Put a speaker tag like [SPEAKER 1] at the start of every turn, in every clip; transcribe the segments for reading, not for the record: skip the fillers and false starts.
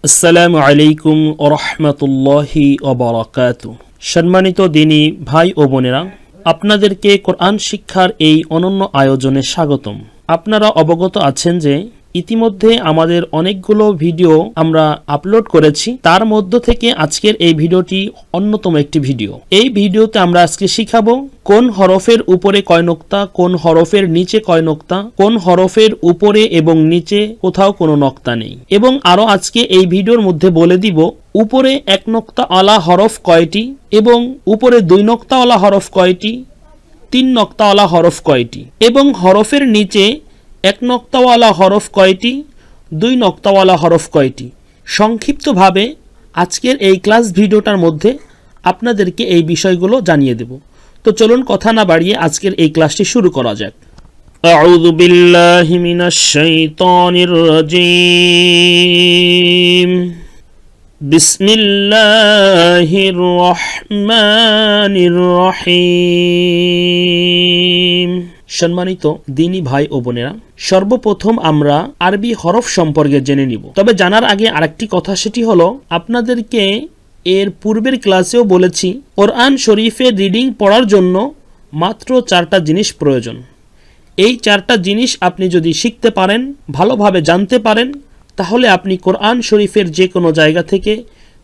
[SPEAKER 1] আসসালামু আলাইকুম ওয়া রাহমাতুল্লাহি ওয়া বারাকাতুহু। সম্মানিত দিনী ভাই ও বোনেরা, আপনাদেরকে কোরআন শিক্ষার এই অনন্য আয়োজনে স্বাগতম। আপনারা অবগত আছেন যে ইতিমধ্যে আমাদের অনেকগুলো ভিডিও আমরা আপলোড করেছি, তার মধ্য থেকে আজকের এই ভিডিওটি অন্যতম একটি ভিডিও। এই ভিডিওতে আমরা আজকে শিখাবো কোন হরফের উপরে কয় নোক্তা, কোন হরফের নিচে কয় নোক্তা, কোন হরফের উপরে এবং নিচে কোথাও কোনো নোক্তা নেই, এবং আরো আজকে এই ভিডিওর মধ্যে বলে দিব উপরে এক নোক্তাওয়ালা হরফ কয়টি এবং উপরে দুই নোক্তাওয়ালা হরফ কয়টি, তিন নোক্তাওয়ালা হরফ কয়টি, এবং হরফের নিচে এক নোক্তাওয়ালা হরফ কয়টি, দুই নোক্তাওয়ালা হরফ কয়টি। সংক্ষিপ্তভাবে আজকের এই ক্লাস ভিডিওটার মধ্যে আপনাদেরকে এই বিষয়গুলো জানিয়ে দেব। তো চলুন কথা না বাড়িয়ে আজকের এই ক্লাসটি শুরু করা যাক। আউযু বিল্লাহি মিনাশ শাইতানির রাজীম। বিসমিল্লাহির রহমানির রহিম। সম্মানিত দিনী ভাই ও বোনেরা, সর্বপ্রথম আমরা আরবি হরফ সম্পর্কে জেনে নিব। তবে জানার আগে আরেকটি কথা, সেটি হলো আপনাদেরকে এর পূর্বের ক্লাসেও বলেছি কোরআন শরীফের রিডিং পড়ার জন্য মাত্র 4টা জিনিস প্রয়োজন। এই 4টা জিনিস আপনি যদি শিখতে পারেন, ভালোভাবে জানতে পারেন, তাহলে আপনি কোরআন শরীফের যে কোনো জায়গা থেকে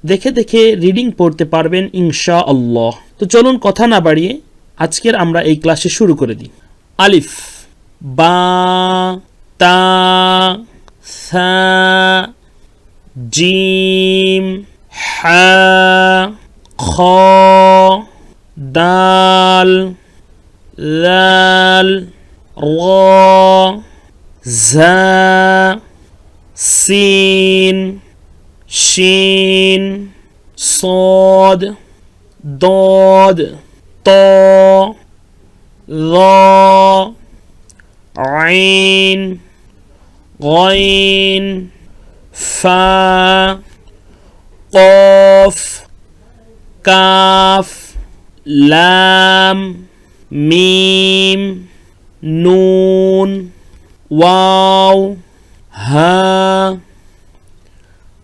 [SPEAKER 1] দেখে দেখে রিডিং পড়তে পারবেন ইনশাআল্লাহ। তো চলুন কথা না বাড়িয়ে আজকের আমরা এই ক্লাসে শুরু করে দিই। আলিফ, বা, তা, সা, জিম, হা, খ, দাল, লাল, র, জা, সিন, শিন, صاد, ضاد, ط, ظ, عين, غين, فا, قاف, কাফ, লাম, মিম, নুন, ওয়াও, হা,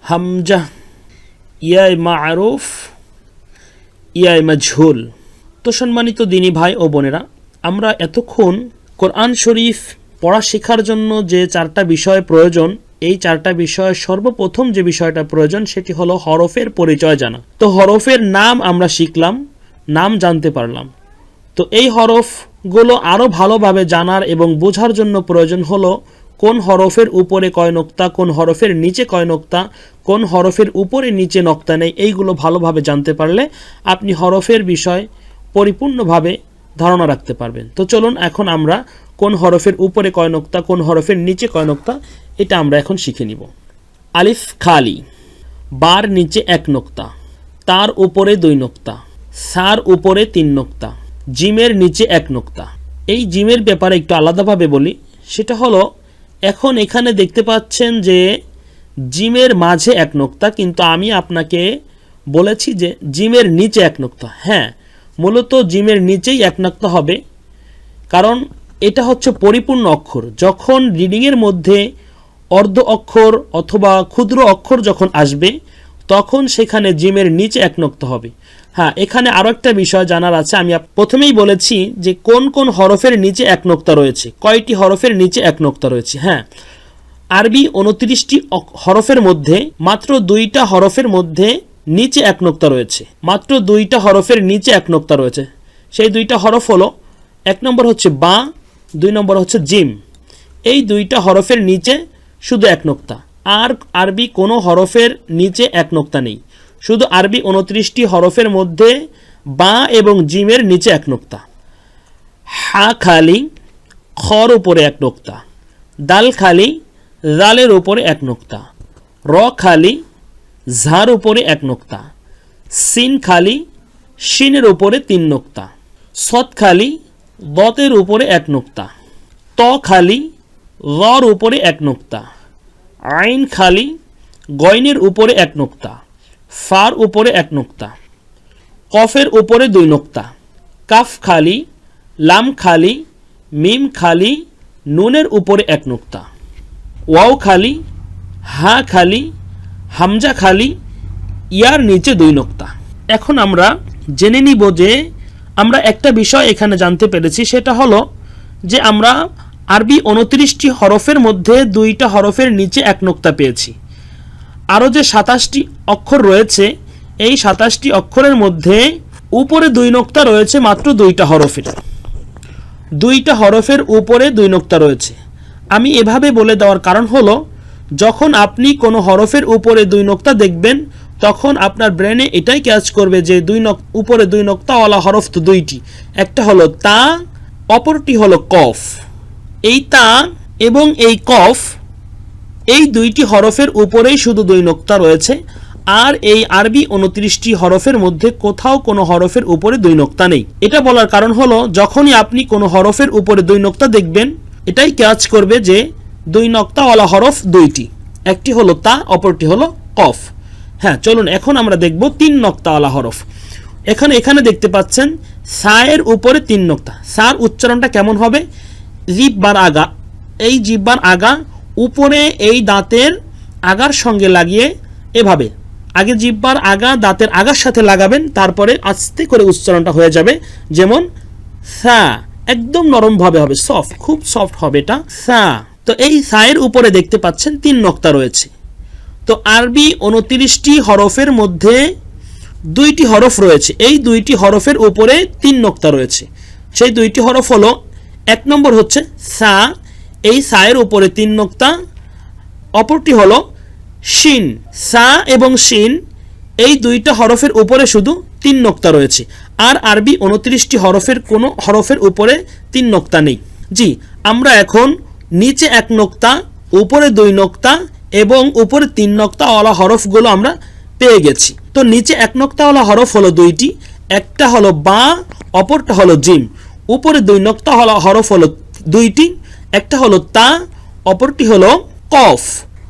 [SPEAKER 1] হামজা, ইয়ায় মারুফ, ইয়ায় মাজহুল। তো সম্মানিত দিনী ভাই ও বোনেরা, আমরা এতক্ষণ কোরআন শরীফ পড়া শেখার জন্য যে 4টা বিষয় প্রয়োজন, এই 4টা বিষয় সর্বপ্রথম যে বিষয়টা প্রয়োজন সেটি হলো হরফের পরিচয় জানা। তো হরফের নাম আমরা শিখলাম, নাম জানতে পারলাম। তো এই হরফগুলো আরও ভালোভাবে জানার এবং বোঝার জন্য প্রয়োজন হলো কোন হরফের উপরে কয় নোক্তা, কোন হরফের নিচে কয় নোক্তা, কোন হরফের উপরে নিচে নোক্তা নেই। এইগুলো ভালোভাবে জানতে পারলে আপনি হরফের বিষয় পরিপূর্ণভাবে ধারণা রাখতে পারবেন। তো চলুন এখন আমরা কোন হরফের উপরে কয় নোক্তা, কোন হরফের নিচে কয় নোক্তা, এটা আমরা এখন শিখে নিব। আলিফ খালি, বার নিচে এক নোক্তা, তার উপরে 2 নোক্তা, সার উপরে 3 নোক্তা, জিমের নিচে 1 নোক্তা। এই জিমের ব্যাপারে একটু আলাদাভাবে বলি, সেটা হলো এখন এখানে দেখতে পাচ্ছেন যে জিমের মাঝে 1 নোক্তা, কিন্তু আমি আপনাকে বলেছি যে জিমের নিচে 1 নোক্তা। হ্যাঁ, মূলত জিমের নিচেই 1 নোক্তা হবে, কারণ এটা হচ্ছে পরিপূর্ণ অক্ষর। যখন রিডিংয়ের মধ্যে অর্ধ অক্ষর অথবা ক্ষুদ্র অক্ষর যখন আসবে, তখন সেখানে জিমের নিচে 1 নোক্তা হবে। হ্যাঁ, এখানে আরও একটা বিষয় জানার আছে। আমি প্রথমেই বলেছি যে কোন কোন হরফের নিচে 1 নোক্তা রয়েছে, কয়টি হরফের নিচে 1 নোক্তা রয়েছে। হ্যাঁ, আরবি 29টি হরফের মধ্যে মাত্র 2টা হরফের মধ্যে নিচে 1 নোক্তা রয়েছে, মাত্র 2টা হরফের নিচে 1 নোক্তা রয়েছে। সেই 2টা হরফ হলো, 1 নম্বর হচ্ছে বা, 2 নম্বর হচ্ছে জিম। এই 2টা হরফের নিচে শুধু 1 নোক্তা, আর আরবি কোনো হরফের নিচে 1 নোক্তা নেই। শুধু আরবি 29টি হরফের মধ্যে বা এবং জিমের নিচে 1 নোক্তা। হা খালি, খর উপরে 1 নোক্তা, দাল খালি, জালের উপরে 1 নোক্তা, র খালি, ঝার উপরে 1 নোক্তা, সিন খালি, শিনের উপরে 3 নোক্তা, সৎ খালি, দতের উপরে 1 নোক্তা, ত খালি, রর উপরে 1 নোক্তা, আইন খালি, গয়নের উপরে 1 নোক্তা, ফার উপরে 1 নোক্তা, কফের উপরে 2 নোক্তা, কাফ খালি, লাম খালি, মিম খালি, নুনের উপরে 1 নোক্তা, ওয়াও খালি, হা খালি, হামজা খালি, ইয়ার নিচে 2 নোক্তা। এখন আমরা জেনে নিব যে আমরা একটা বিষয় এখানে জানতে পেরেছি, সেটা হলো যে আমরা আরবি 29টি হরফের মধ্যে 2টা হরফের নিচে 1 নোক্তা পেয়েছি। আরও যে 27টি অক্ষর রয়েছে, এই 27টি অক্ষরের মধ্যে উপরে 2 নোক্তা রয়েছে মাত্র 2টা হরফের। 2টা হরফের উপরে 2 নোক্তা রয়েছে। আমি এভাবে বলে দেওয়ার কারণ হলো, যখন আপনি কোনো হরফের উপরে 2 নোক্তা দেখবেন, তখন আপনার ব্রেনে এটাই ক্যাচ করবে যে উপরে 2 নোক্তাওয়ালা হরফ তো 2টি, একটা হলো তা, অপরটি হলো কফ। এই তা এবং এই কফ, এই 2টি হরফের উপরেই শুধু 2 নোক্তা রয়েছে, আর এই আরবি 29টি হরফের মধ্যে কোথাও কোনো হরফের উপরে 2 নোক্তা নেই। এটা বলার কারণ হলো, যখনই আপনি কোনো হরফের উপরে 2 নোক্তা দেখবেন, এটাই ক্যাচ করবে যে 2 নোক্তাওয়ালা হরফ 2টি, একটি হলো তা, অপরটি হলো কফ। হ্যাঁ, চলুন এখন আমরা দেখব 3 নোক্তাওয়ালা হরফ। এখানে দেখতে পাচ্ছেন সায়ের উপরে 3 নোক্তা। সার উচ্চারণটা কেমন হবে? জিহ্বার আগা, এই জিহ্বার আগা উপরে এই দাঁতের আগার সঙ্গে লাগিয়ে এভাবে, আগে জিহ্বার আগা দাঁতের আগার সাথে লাগাবেন, তারপরে আস্তে করে উচ্চারণটা হয়ে যাবে। যেমন সা, একদম নরমভাবে হবে, সফট, খুব সফট হবে এটা, সা। তো এই সায়ের উপরে দেখতে পাচ্ছেন 3 নোক্তা রয়েছে। তো আরবি 29টি হরফের মধ্যে 2টি হরফ রয়েছে, এই 2টি হরফের উপরে 3 নোক্তা রয়েছে। সেই 2টি হরফ হলো, 1 নম্বর হচ্ছে সা, এই সায়ের উপরে 3 নোক্তা। অপরটি হলো শিন, সা এবং শিন, এই 2টা হরফের উপরে শুধু 3 নোক্তা রয়েছে। আর আরবি 29টি হরফের কোনো হরফের উপরে 3 নোক্তা নেই। জি, আমরা এখন নিচে 1 নোক্তা, উপরে 2 নোক্তা এবং উপরে 3 নোক্তাওয়ালা হরফগুলো আমরা পেয়ে গেছি। তো নিচে 1 নোক্তাওয়ালা হরফ হলো 2টি, একটা হলো বা, অপরটা হলো জিম। উপরে 2 নোক্তাওয়ালা হরফ হলো 2টি, একটা হলো তা, অপরটি হলো কফ।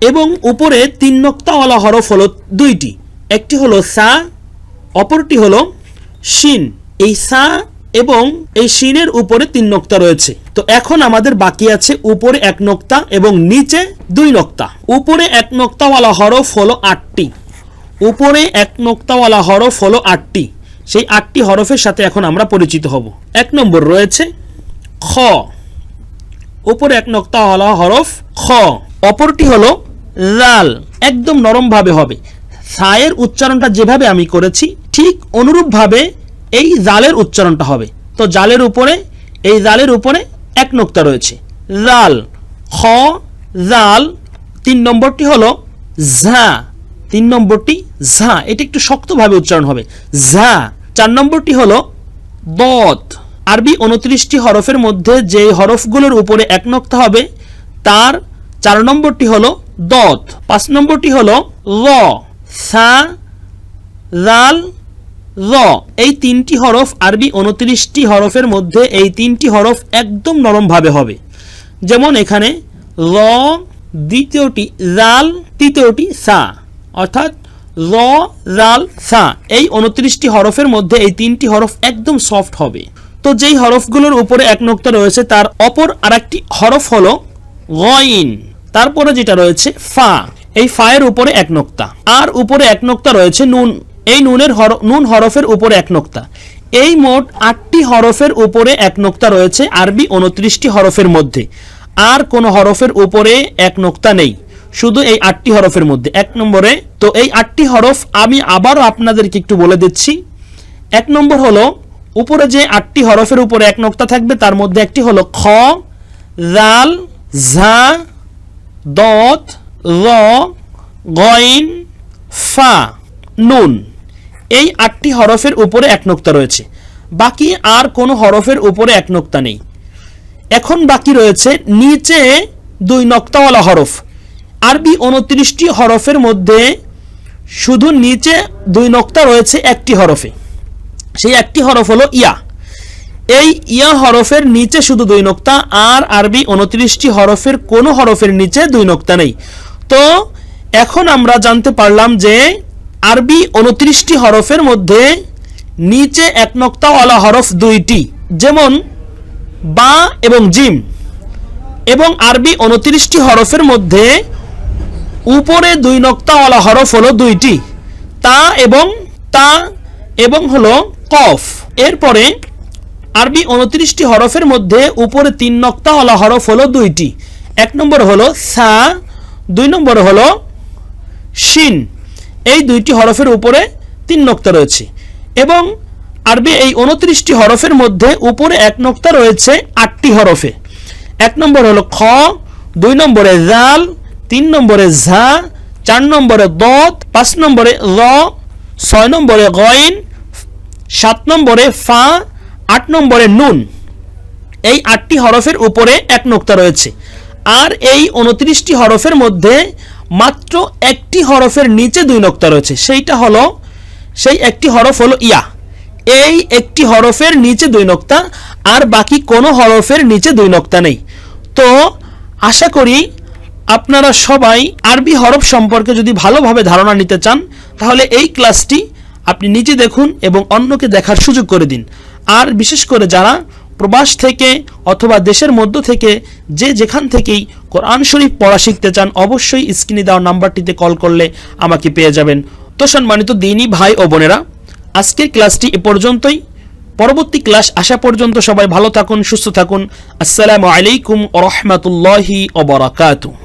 [SPEAKER 1] এবং উপরে 3 নোক্তাওয়ালা হরফ হলো 2টি, একটি হলো সা, অপরটি হলো শিন। এই সা এবং এই শিনের উপরে 3 নোক্তা রয়েছে। তো এখন আমাদের বাকি আছে উপরে 1 নোক্তা এবং নিচে 2 নোক্তা। উপরে 1 নোক্তাওয়ালা হরফ হলো 8টি, উপরে 1 নোক্তাওয়ালা হরফ হলো 8টি। সেই 8টি হরফের সাথে এখন আমরা পরিচিত হব। 1 নম্বর রয়েছে খ, উপরে 1 নোক্তাওয়ালা হরফ খ। অপরটি হলো লাল, একদম নরমভাবে হবে। সায়ের উচ্চারণটা যেভাবে আমি করেছি, ঠিক অনুরূপভাবে এই জালের উচ্চারণটা হবে। তো জালের উপরে, এই জালের উপরে 1 নোক্তা রয়েছে, জাল, খ, জাল। 3 নম্বরটি হলো ঝা, 3 নম্বরটি ঝা, এটা একটু শক্তভাবে উচ্চারণ হবে, ঝা। 4 নম্বরটি হলো দত। আরবি 29টি হরফের মধ্যে যে হরফগুলোর উপরে 1 নোক্তা হবে, তার 4 নম্বরটি হলো দত। 5 নম্বরটি হলো র, সা, জাল, র। এই 3টি হরফ আরবি 29টি হরফের মধ্যে এই 3টি হরফ একদম নরমভাবে হবে। যেমন এখানে র, দ্বিতীয়টি জাল, তৃতীয়টি সা, অর্থাৎ র, জাল, সা। এই 29টি হরফের মধ্যে এই 3টি হরফ একদম সফট হবে। তো যেই হরফগুলোর উপরে 1 নোক্তা রয়েছে, তার অপর আরেকটি হরফ হলো গইন। তারপরে যেটা রয়েছে ফা, এই ফায়ের উপরে 1 নোক্তা, আর উপরে 1 নোক্তা রয়েছে নুন, এই নুন হরফের উপরে 1 নোক্তা। এই মোট 8টি হরফের উপরে 1 নোক্তা রয়েছে আরবি 29টি হরফের মধ্যে। আর কোনো হরফের উপরে 1 নোক্তা নেই, শুধু এই 8টি হরফের মধ্যে 1 নম্বরে। তো এই 8টি হরফ আমি আবারও আপনাদেরকে একটু বলে দিচ্ছি। 1 নম্বর হলো, উপরে যে 8টি হরফের উপরে 1 নোক্তা থাকবে, তার মধ্যে একটি হলো খ, জাল, ঝা, দত, র, গইন, ফা, নুন। এই 8টি হরফের উপরে 1 নোক্তা রয়েছে, বাকি আর কোনো হরফের উপরে 1 নোক্তা নেই। এখন বাকি রয়েছে নিচে 2 নোক্তাওয়ালা হরফ। আরবি 29টি হরফের মধ্যে শুধু নিচে 2 নোক্তা রয়েছে একটি হরফে, সেই একটি হরফ হলো ইয়া। এই ইয়া হরফের নিচে শুধু 2 নোক্তা, আর আরবি 29টি হরফের কোনো হরফের নিচে 2 নোক্তা নেই। তো এখন আমরা জানতে পারলাম যে আরবি 29টি হরফের মধ্যে নিচে 1 নোক্তাওয়ালা হরফ 2টি, যেমন বা এবং জিম। এবং আরবি 29টি হরফের মধ্যে উপরে 2 নক্তাওয়ালা হরফ হলো 2টি, তা এবং হলো কফ। এরপরে আরবি 29টি হরফের মধ্যে উপরে 3 নক্তাওয়ালা হরফ হলো 2টি। 1 নম্বর হলো সা, 2 নম্বর হলো শিন। এই 2টি হরফের উপরে 3 নক্তা রয়েছে। এবং আরবি এই 29টি হরফের মধ্যে উপরে 1 নক্তা রয়েছে 8টি হরফে। 1 নম্বর হলো খ, 2 নম্বরে জাল, 3 নম্বরে ঝা, 4 নম্বরে দত, 5 নম্বরে র, 6 নম্বরে গইন, 7 নম্বরে ফা, 8 নম্বরে নুন। এই 8টি হরফের উপরে 1 নক্তা রয়েছে। আর এই 29টি হরফের মধ্যে মাত্র একটি হরফের নিচে 2 নক্তা রয়েছে, সেই একটি হরফ হলো ইয়া। এই একটি হরফের নিচে 2 নক্তা, আর বাকি কোনো হরফের নিচে 2 নক্তা নেই। তো আশা করি আপনারা সবাই আরবি হরফ সম্পর্কে যদি ভালোভাবে ধারণা নিতে চান, তাহলে এই ক্লাসটি আপনি নিজে দেখুন এবং অন্যকে দেখার সুযোগ করে দিন। আর বিশেষ করে যারা প্রবাস থেকে অথবা দেশের মধ্য থেকে যেখান থেকেই কোরআন শরীফ পড়া শিখতে চান, অবশ্যই স্ক্রিনে দেওয়া নাম্বারটিতে কল করলে আমাকে পেয়ে যাবেন। তো সম্মানিত দ্বীনী ভাই ও বোনেরা, আজকের ক্লাসটি এ পর্যন্তই। পরবর্তী ক্লাস আসা পর্যন্ত সবাই ভালো থাকুন, সুস্থ থাকুন। আসসালামু আলাইকুম ওয়া রাহমাতুল্লাহি ওয়া বারাকাতুহু।